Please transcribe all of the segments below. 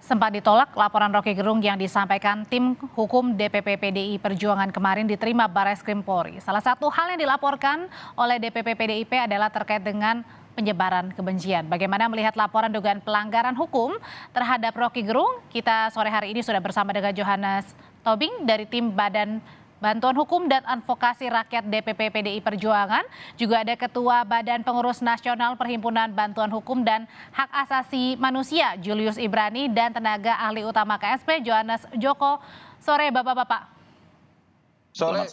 Sempat ditolak, laporan Roky Gerung yang disampaikan tim hukum DPP PDI Perjuangan kemarin diterima Barreskrim Polri. Salah satu hal yang dilaporkan oleh DPP PDIP adalah terkait dengan penyebaran kebencian. Bagaimana melihat laporan dugaan pelanggaran hukum terhadap Roky Gerung? Kita sore hari ini sudah bersama dengan Johannes Tobing dari tim Badan Bantuan Hukum dan Advokasi Rakyat DPP PDI Perjuangan. Juga ada Ketua Badan Pengurus Nasional Perhimpunan Bantuan Hukum dan Hak Asasi Manusia Julius Ibrani dan tenaga ahli utama KSP Johannes Joko. Sore Bapak-bapak. Sore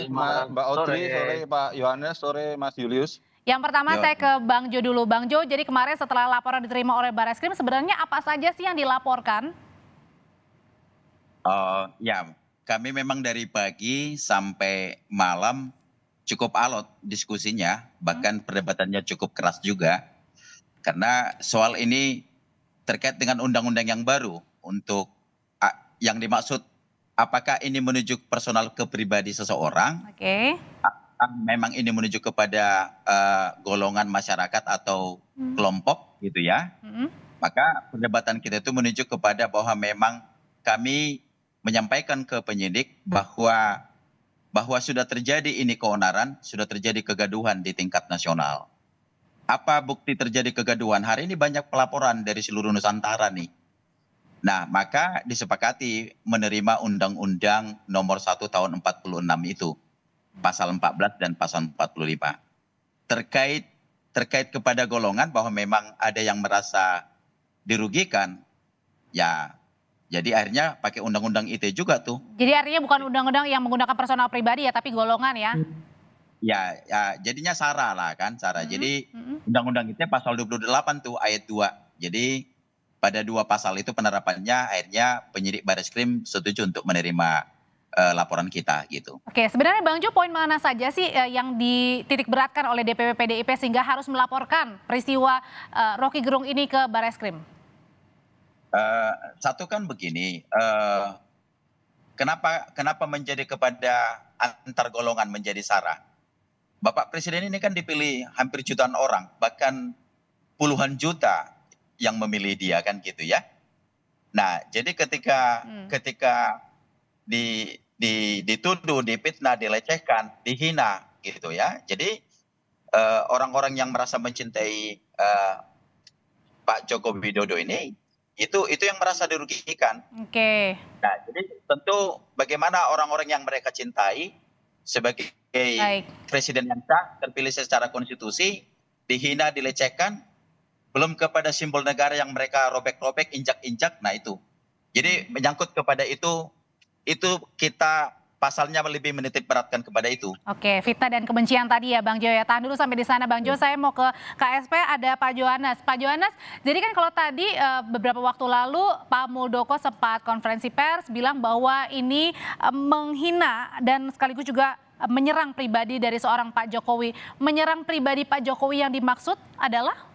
Mbak Audrey, sore Pak Yohanes, sore Mas Julius. Yang pertama saya ke Bang Jo dulu. Bang Jo, jadi kemarin setelah laporan diterima oleh Barreskrim, sebenarnya apa saja sih yang dilaporkan? Ya, kami memang dari pagi sampai malam cukup alot diskusinya, bahkan perdebatannya cukup keras juga. Karena soal ini terkait dengan undang-undang yang baru untuk yang dimaksud apakah ini menuju personal ke pribadi seseorang, memang ini menuju kepada golongan masyarakat atau kelompok gitu ya. Maka perdebatan kita itu menuju kepada bahwa memang kami menyampaikan ke penyidik bahwa sudah terjadi ini keonaran, sudah terjadi kegaduhan di tingkat nasional. Apa bukti terjadi kegaduhan? Hari ini banyak pelaporan dari seluruh Nusantara nih. Nah, maka disepakati menerima Undang-Undang Nomor 1 Tahun 46 itu, Pasal 14 dan Pasal 45. Terkait kepada golongan bahwa memang ada yang merasa dirugikan, ya. Jadi akhirnya pakai undang-undang ITE juga tuh. Jadi artinya bukan undang-undang yang menggunakan personal pribadi ya, tapi golongan ya? Ya, jadinya SARA lah kan, SARA. Jadi undang-undang ITE pasal 28 tuh ayat 2. Jadi pada dua pasal itu penerapannya akhirnya penyidik Barreskrim setuju untuk menerima laporan kita gitu. Oke, sebenarnya Bang Jo, poin mana saja sih yang dititik beratkan oleh DPP PDIP sehingga harus melaporkan peristiwa Roky Gerung ini ke Barreskrim? Satu kan begini, kenapa menjadi kepada antar golongan menjadi SARA? Bapak Presiden ini kan dipilih hampir jutaan orang, bahkan puluhan juta yang memilih dia kan gitu ya. Nah, jadi ketika dituduh, difitnah, dilecehkan, dihina gitu ya. Jadi orang-orang yang merasa mencintai Pak Joko Widodo ini itu yang merasa dirugikan. Nah, jadi tentu bagaimana orang-orang yang mereka cintai sebagai presiden yang sah, terpilih secara konstitusi, dihina, dilecehkan, belum kepada simbol negara yang mereka robek-robek, injak-injak, nah itu. Jadi menyangkut kepada itu kita pasalnya lebih menitik beratkan kepada itu. Oke, fitnah dan kebencian tadi ya Bang Jo ya. Tahan dulu sampai di sana Bang Jo, saya mau ke KSP, ada Pak Johannes. Pak Johannes, jadi kan kalau tadi beberapa waktu lalu Pak Muldoko sempat konferensi pers bilang bahwa ini menghina dan sekaligus juga menyerang pribadi dari seorang Pak Jokowi. Menyerang pribadi Pak Jokowi yang dimaksud adalah?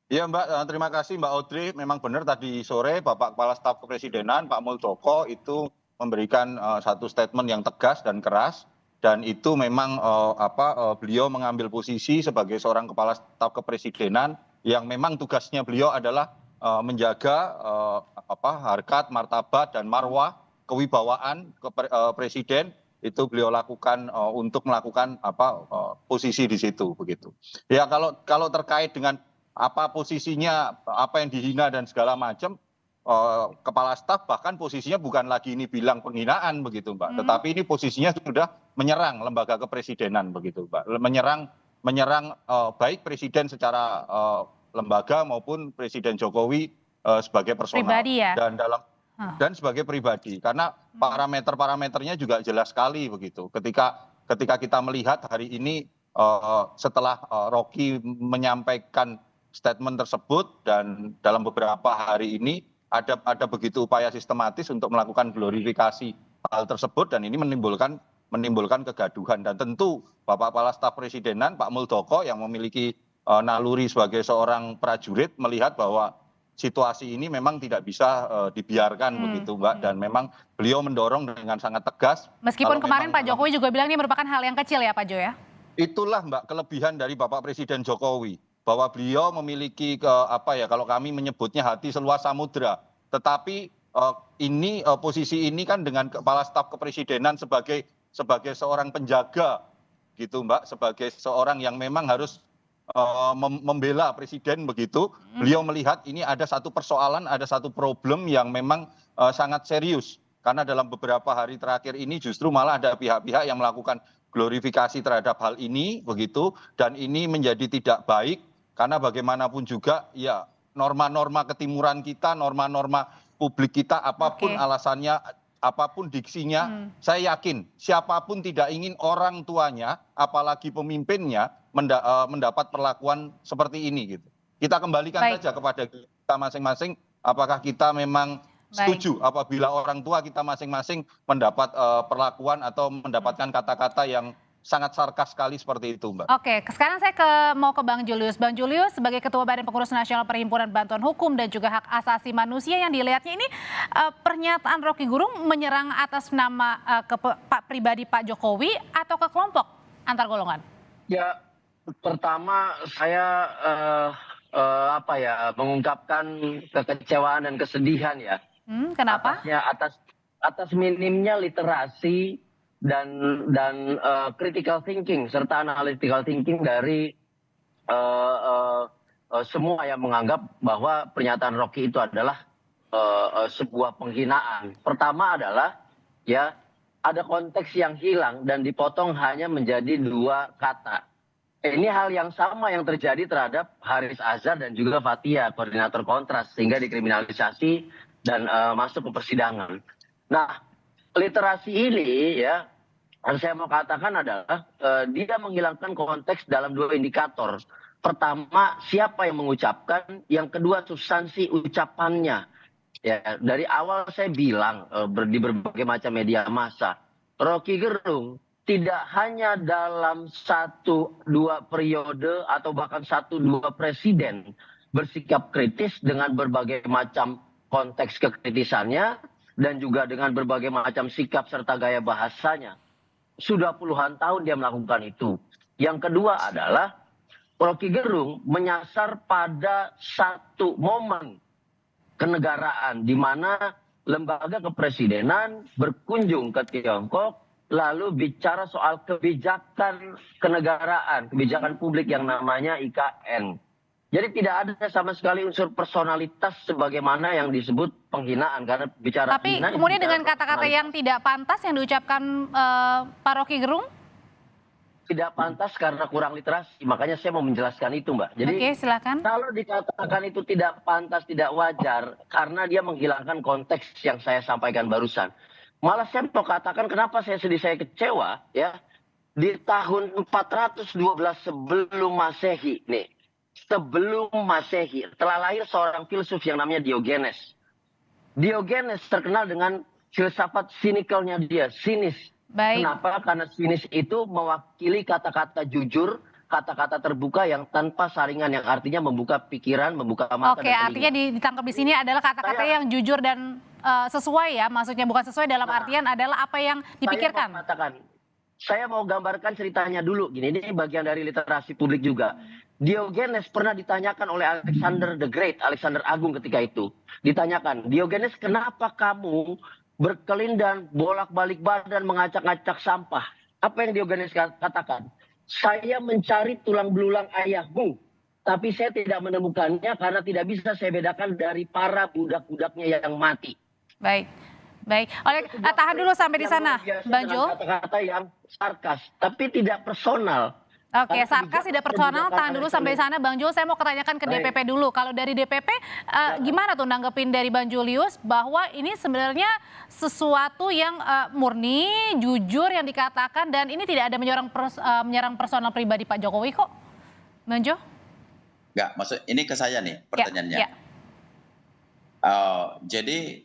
Ya Mbak, terima kasih Mbak Audrey. Memang benar tadi sore Bapak Kepala Staf Kepresidenan Pak Muldoko itu memberikan satu statement yang tegas dan keras, dan itu memang beliau mengambil posisi sebagai seorang Kepala Staf Kepresidenan yang memang tugasnya beliau adalah menjaga harkat, martabat dan marwah kewibawaan presiden. Itu beliau lakukan untuk melakukan posisi di situ begitu. Ya kalau terkait dengan apa posisinya, apa yang dihina dan segala macam, kepala staf bahkan posisinya bukan lagi ini bilang penghinaan begitu Mbak, tetapi ini posisinya sudah menyerang lembaga kepresidenan begitu Mbak, menyerang baik presiden secara lembaga maupun Presiden Jokowi sebagai personal Pribadi ya? dan sebagai pribadi, karena parameternya juga jelas sekali begitu. Ketika kita melihat hari ini setelah Roky menyampaikan statement tersebut dan dalam beberapa hari ini ada begitu upaya sistematis untuk melakukan glorifikasi hal tersebut, dan ini menimbulkan kegaduhan. Dan tentu Bapak Kepala Staf Presidenan Pak Muldoko yang memiliki naluri sebagai seorang prajurit melihat bahwa situasi ini memang tidak bisa dibiarkan begitu Mbak, dan memang beliau mendorong dengan sangat tegas. Meskipun kemarin Pak Jokowi juga bilang ini merupakan hal yang kecil ya Pak Jo ya? Itulah Mbak kelebihan dari Bapak Presiden Jokowi. bahwa beliau memiliki apa ya, kalau kami menyebutnya hati seluas samudra. Tetapi posisi ini kan dengan kepala staf kepresidenan sebagai seorang penjaga gitu Mbak, sebagai seorang yang memang harus membela presiden begitu. Beliau melihat ini ada satu persoalan, ada satu problem yang memang sangat serius. Karena dalam beberapa hari terakhir ini justru malah ada pihak-pihak yang melakukan glorifikasi terhadap hal ini begitu, dan ini menjadi tidak baik karena bagaimanapun juga ya norma-norma ketimuran kita, norma-norma publik kita, apapun alasannya, apapun diksinya, saya yakin siapapun tidak ingin orang tuanya, apalagi pemimpinnya mendapat perlakuan seperti ini gitu. Kita kembalikan saja kepada kita masing-masing, apakah kita memang setuju apabila orang tua kita masing-masing mendapat perlakuan atau mendapatkan kata-kata yang sangat sarkas sekali seperti itu, Mbak. Oke, sekarang saya mau ke Bang Julius. Bang Julius sebagai Ketua Badan Pengurus Nasional Perhimpunan Bantuan Hukum dan juga Hak Asasi Manusia, yang dilihatnya ini pernyataan Roky Gerung menyerang atas nama ke Pak pribadi Pak Jokowi atau ke kelompok antar golongan? Ya, pertama saya mengungkapkan kekecewaan dan kesedihan ya. Kenapa? Atas minimnya literasi dan critical thinking serta analytical thinking dari semua yang menganggap bahwa pernyataan Roky itu adalah sebuah penghinaan. Pertama adalah ya ada konteks yang hilang dan dipotong hanya menjadi 2 kata. Ini hal yang sama yang terjadi terhadap Haris Azhar dan juga Fathia, koordinator Kontras, sehingga dikriminalisasi dan masuk ke persidangan. Nah, literasi ini ya, yang saya mau katakan adalah dia menghilangkan konteks dalam 2 indikator. Pertama, siapa yang mengucapkan, yang kedua substansi ucapannya. Ya, dari awal saya bilang di berbagai macam media massa, Roky Gerung tidak hanya dalam 1-2 periode atau bahkan 1-2 presiden bersikap kritis dengan berbagai macam konteks kekritisannya dan juga dengan berbagai macam sikap serta gaya bahasanya. Sudah puluhan tahun dia melakukan itu. Yang kedua adalah Roky Gerung menyasar pada satu momen kenegaraan di mana lembaga kepresidenan berkunjung ke Tiongkok lalu bicara soal kebijakan kenegaraan, kebijakan publik yang namanya IKN. Jadi tidak ada sama sekali unsur personalitas sebagaimana yang disebut penghinaan, karena bicara. Tapi kemudian dengan kata-kata yang tidak pantas yang diucapkan Pak Roky Gerung? Tidak pantas karena kurang literasi, makanya saya mau menjelaskan itu, Mbak. Jadi silakan. Kalau dikatakan itu tidak pantas, tidak wajar, karena dia menghilangkan konteks yang saya sampaikan barusan. Malah saya mau katakan kenapa saya sedih, saya kecewa ya. Di tahun 412 sebelum Masehi nih. Sebelum Masehi telah lahir seorang filsuf yang namanya Diogenes. Diogenes terkenal dengan filsafat sinikalnya dia, sinis. Baik. Kenapa? Karena sinis itu mewakili kata-kata jujur, kata-kata terbuka yang tanpa saringan, yang artinya membuka pikiran, membuka mata. Oke, artinya ditangkap di sini adalah kata-kata yang jujur dan sesuai ya, maksudnya bukan sesuai dalam artian adalah apa yang dipikirkan. Saya mau gambarkan ceritanya dulu gini, ini bagian dari literasi publik juga. Diogenes pernah ditanyakan oleh Alexander the Great, Alexander Agung ketika itu. Ditanyakan, Diogenes, kenapa kamu berkelindan, bolak-balik badan, mengacak-acak sampah? Apa yang Diogenes katakan? Saya mencari tulang belulang ayahmu, tapi saya tidak menemukannya karena tidak bisa saya bedakan dari para budak-budaknya yang mati. Baik. Tahan dulu sampai di sana, Bang Jo. Kata-kata yang sarkas, tapi tidak personal. Oke, sarkas tidak personal, tahan dulu sampai sana. Bang Jo, saya mau tanyakan ke DPP dulu. Kalau dari DPP, gimana tuh nanggepin dari Bang Julius bahwa ini sebenarnya sesuatu yang murni, jujur yang dikatakan, dan ini tidak ada menyerang personal pribadi Pak Jokowi kok, Bang Jo? Enggak, maksud ini ke saya nih pertanyaannya. Ya. Jadi,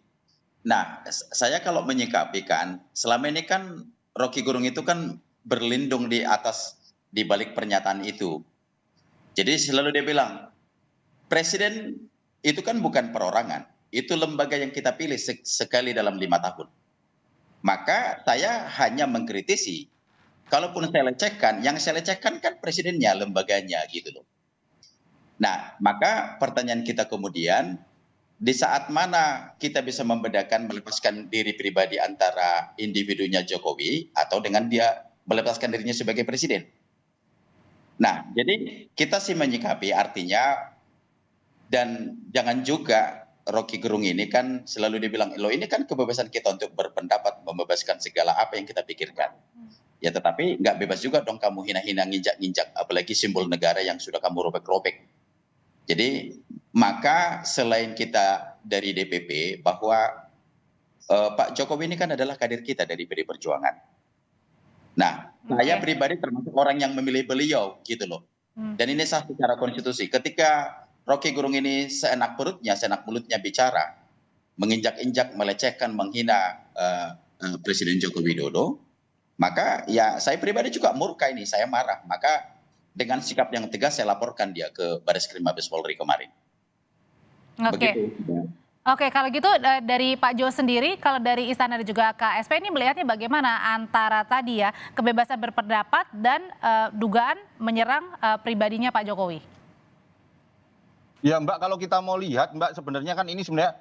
nah saya kalau menyikapi kan, selama ini kan Roky Gerung itu kan berlindung di balik pernyataan itu. Jadi selalu dia bilang, presiden itu kan bukan perorangan, itu lembaga yang kita pilih sekali dalam 5 tahun. Maka saya hanya mengkritisi, kalaupun saya lecehkan, yang saya lecehkan kan presidennya, lembaganya gitu loh. Nah, maka pertanyaan kita kemudian, di saat mana kita bisa membedakan melepaskan diri pribadi antara individunya Jokowi atau dengan dia melepaskan dirinya sebagai presiden. Nah, jadi kita sih menyikapi artinya, dan jangan juga Rocky Gerung ini kan selalu dibilang, loh ini kan kebebasan kita untuk berpendapat, membebaskan segala apa yang kita pikirkan. Ya tetapi nggak bebas juga dong kamu hina-hina, nginjak-nginjak, apalagi simbol negara yang sudah kamu robek-robek. Jadi maka selain kita dari DPP bahwa Pak Jokowi ini kan adalah kader kita dari PD Perjuangan. Nah, saya pribadi termasuk orang yang memilih beliau gitu loh. Dan ini sah secara konstitusi. Ketika Rocky Gerung ini seenak perutnya, seenak mulutnya bicara, menginjak-injak, melecehkan, menghina Presiden Joko Widodo, maka ya saya pribadi juga murka ini, saya marah. Maka dengan sikap yang tegas saya laporkan dia ke Bareskrim Mabes Polri kemarin. Oke. Oke, kalau gitu dari Pak Jo sendiri, kalau dari Istana dan juga KSP ini melihatnya bagaimana antara tadi ya kebebasan berpendapat dan dugaan menyerang pribadinya Pak Jokowi? Ya Mbak, kalau kita mau lihat Mbak, sebenarnya kan ini sebenarnya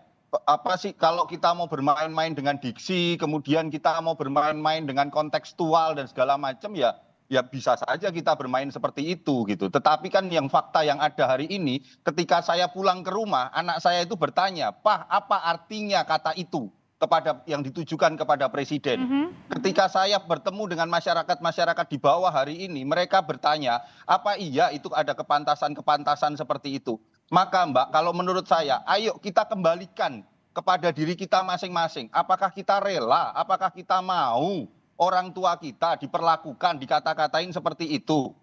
apa sih, kalau kita mau bermain-main dengan diksi, kemudian kita mau bermain-main dengan kontekstual dan segala macam, ya bisa saja kita bermain seperti itu gitu. Tetapi kan yang fakta yang ada hari ini, ketika saya pulang ke rumah, anak saya itu bertanya, "Pak, apa artinya kata itu?" kepada yang ditujukan kepada presiden. Ketika saya bertemu dengan masyarakat di bawah hari ini, mereka bertanya, apa iya itu ada kepantasan seperti itu? Maka Mbak, kalau menurut saya, ayo kita kembalikan kepada diri kita masing-masing. Apakah kita rela, apakah kita mau orang tua kita diperlakukan, dikata-katain seperti itu?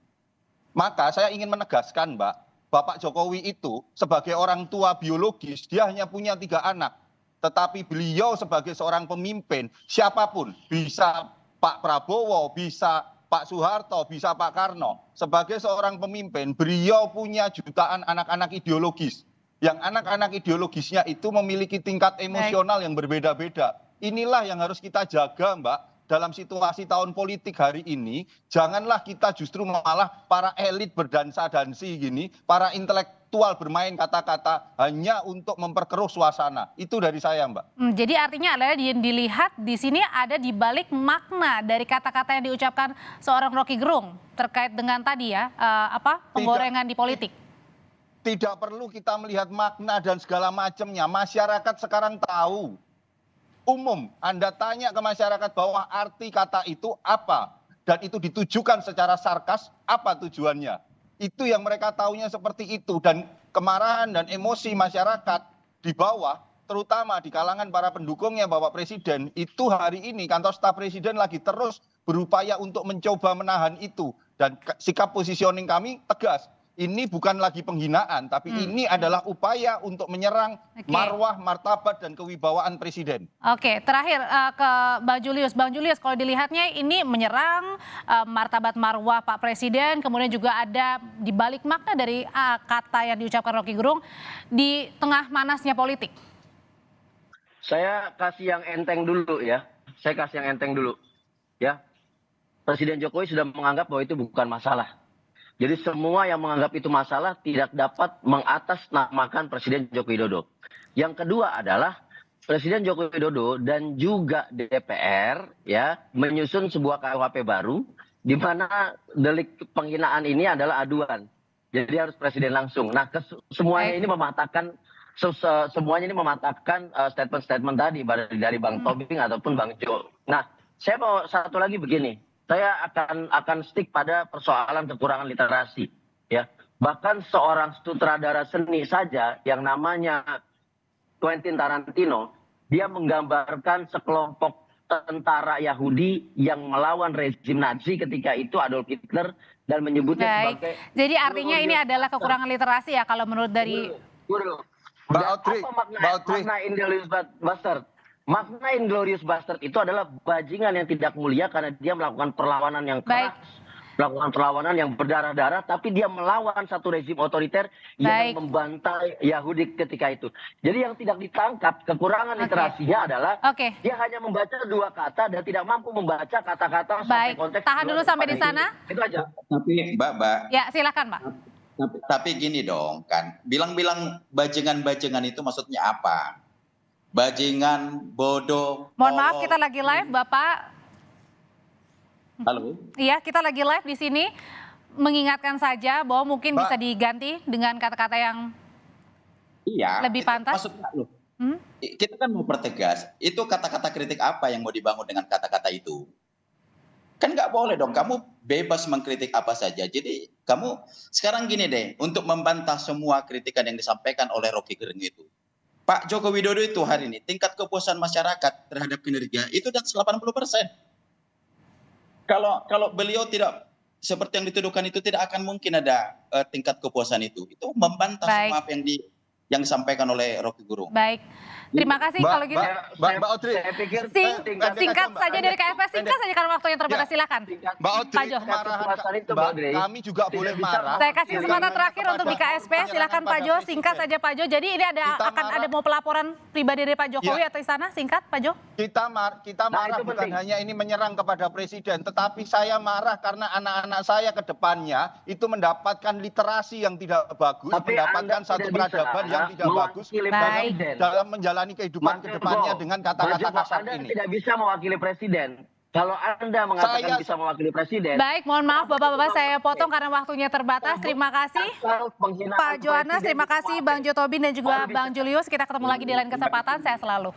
Maka saya ingin menegaskan Mbak, Bapak Jokowi itu sebagai orang tua biologis, dia hanya punya 3 anak. Tetapi beliau sebagai seorang pemimpin, siapapun, bisa Pak Prabowo, bisa Pak Soeharto, bisa Pak Karno. Sebagai seorang pemimpin, beliau punya jutaan anak-anak ideologis. Yang anak-anak ideologisnya itu memiliki tingkat emosional yang berbeda-beda. Inilah yang harus kita jaga Mbak. Dalam situasi tahun politik hari ini, janganlah kita justru malah para elit berdansa-dansi gini, para intelektual bermain kata-kata hanya untuk memperkeruh suasana. Itu dari saya Mbak. Jadi artinya adalah dilihat di sini ada di balik makna dari kata-kata yang diucapkan seorang Rocky Gerung terkait dengan tadi ya, penggorengan di politik. Tidak perlu kita melihat makna dan segala macamnya. Masyarakat sekarang tahu. Umum, Anda tanya ke masyarakat bahwa arti kata itu apa, dan itu ditujukan secara sarkas, apa tujuannya. Itu yang mereka tahunya seperti itu, dan kemarahan dan emosi masyarakat di bawah, terutama di kalangan para pendukungnya Bapak Presiden, itu hari ini kantor staf Presiden lagi terus berupaya untuk mencoba menahan itu. Dan sikap positioning kami tegas. Ini bukan lagi penghinaan, tapi ini adalah upaya untuk menyerang marwah, martabat, dan kewibawaan presiden. Oke, terakhir ke Bang Julius. Bang Julius, kalau dilihatnya ini menyerang martabat marwah Pak Presiden, kemudian juga ada di balik makna dari kata yang diucapkan Rocky Gerung di tengah manasnya politik. Saya kasih yang enteng dulu ya. Ya. Presiden Jokowi sudah menganggap bahwa itu bukan masalah. Jadi semua yang menganggap itu masalah tidak dapat mengatasnamakan Presiden Joko Widodo. Yang kedua adalah Presiden Joko Widodo dan juga DPR ya menyusun sebuah KUHP baru di mana delik penghinaan ini adalah aduan. Jadi harus presiden langsung. Nah, semuanya ini mematahkan statement-statement tadi dari Bang Tobing ataupun Bang Jo. Nah, saya mau satu lagi begini. Saya akan stick pada persoalan kekurangan literasi ya. Bahkan seorang sutradara seni saja yang namanya Quentin Tarantino, dia menggambarkan sekelompok tentara Yahudi yang melawan rezim Nazi ketika itu Adolf Hitler dan menyebutnya sebagai. Jadi artinya ini adalah kekurangan literasi ya kalau menurut dari Mbak Audrey, makna Inglourious Bastard? Makna Inglourious Bastard itu adalah bajingan yang tidak mulia karena dia melakukan perlawanan yang keras, melakukan perlawanan yang berdarah-darah, tapi dia melawan satu rezim otoriter yang membantai Yahudi ketika itu. Jadi yang tidak ditangkap kekurangan literasinya adalah dia hanya membaca 2 kata dan tidak mampu membaca kata-kata sampai konteks. Tahan dulu sampai di sana. Itu aja. Tapi Mbak. Ya silakan Pak. Tapi gini dong kan, bilang-bilang bajingan-bajingan itu maksudnya apa? Bajingan, bodoh, Mohon maaf, tolol. kita lagi live, Bapak. Halo? Iya, kita lagi live di sini. Mengingatkan saja bahwa mungkin Mbak. bisa diganti dengan kata-kata yang Iya. lebih itu pantas. Maksudnya loh, Hmm? kita kan mau pertegas, itu kata-kata kritik apa yang mau dibangun dengan kata-kata itu? Kan nggak boleh dong, kamu bebas mengkritik apa saja. Jadi kamu sekarang gini deh, untuk membantah semua kritikan yang disampaikan oleh Rocky Gerung itu. Pak Joko Widodo itu hari ini tingkat kepuasan masyarakat terhadap kinerja itu dan 80%. Kalau beliau tidak seperti yang dituduhkan itu, tidak akan mungkin ada tingkat kepuasan itu. Itu membantah Baik. semua apa yang disampaikan oleh Rocky Gerung. Baik, terima kasih Mbak, kalau gitu. Mbak Audrey. Saya pikir Singkat Mbak. saja dari KFP, singkat saja karena waktunya terbatas, Ya. silakan. Mbak Audrey, Pak Jo. kemarahan itu, Mbak, Mbak Audrey. kami juga Tidak boleh bisa marah. Saya kasih kesempatan Jangan terakhir untuk di KSP, silakan Pak Jo, singkat saja Pak Jo. Jadi ini Kita akan marah. ada mau pelaporan pribadi dari Pak Jokowi Ya. atau istana, singkat Pak Jo. Kita Nah, marah itu bukan penting. hanya ini menyerang kepada presiden, tetapi saya marah karena anak-anak saya ke depannya itu mendapatkan literasi yang tidak bagus, Tapi mendapatkan Anda satu tidak peradaban bisa yang tidak bagus mewakili Baik. presiden. dalam menjalani kehidupan Mas ke Joko, depannya dengan kata-kata Mas Joko, kasar Anda ini. tidak bisa mewakili presiden. Kalau Anda mengatakan Saya- bisa mewakili presiden, Baik, mohon maaf Bapak-Bapak saya potong karena waktunya terbatas. Terima kasih asal penghinaan Pak Johannes, presiden terima itu kasih apa? Bang Jo Tobin dan juga Baru bisa. Bang Julius. Kita ketemu lagi di lain kesempatan, saya selalu.